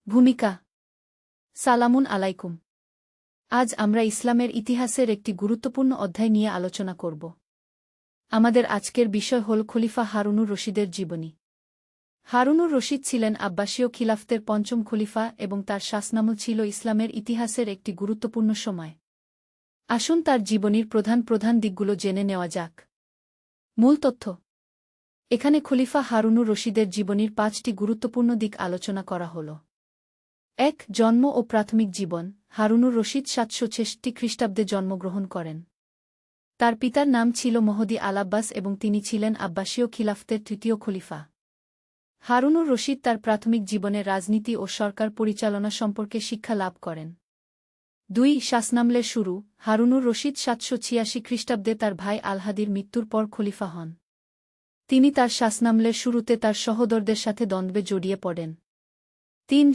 ভূমিকা। সালামুন আলাইকুম। আজ আমরা ইসলামের ইতিহাসের একটি গুরুত্বপূর্ণ অধ্যায় নিয়ে আলোচনা করব। আমাদের আজকের বিষয় হল খলিফা হারুনুর রশিদের জীবনী। হারুনুর রশিদ ছিলেন আব্বাসীয় খিলাফতের পঞ্চম খলিফা এবং তার শাসনামল ছিল ইসলামের ইতিহাসের একটি গুরুত্বপূর্ণ সময়। আসুন তার জীবনীর প্রধান প্রধান দিকগুলো জেনে নেওয়া যাক। মূল তথ্য। এখানে খলিফা হারুনুর রশিদের জীবনীর ৫টি গুরুত্বপূর্ণ দিক আলোচনা করা হল। ১. জন্ম ও প্রাথমিক জীবন। হারুনুর রশিদ ৭৬৬ খ্রিস্টাব্দে জন্মগ্রহণ করেন। তার পিতার নাম ছিল মহদি আল-আব্বাস এবং তিনি ছিলেন আব্বাসীয় খিলাফতের তৃতীয় খলিফা। হারুনুর রশিদ তার প্রাথমিক জীবনে রাজনীতি ও সরকার পরিচালনা সম্পর্কে শিক্ষা লাভ করেন। ২. শাসনামলের শুরু। হারুনুর রশিদ ৭৮৬ খ্রিস্টাব্দে তার ভাই আল-হাদির মৃত্যুর পর খলিফা হন। তিনি তার শাসনামলের শুরুতে তার সহোদরদের সাথে দ্বন্দ্বে জড়িয়ে পড়েন। ৩.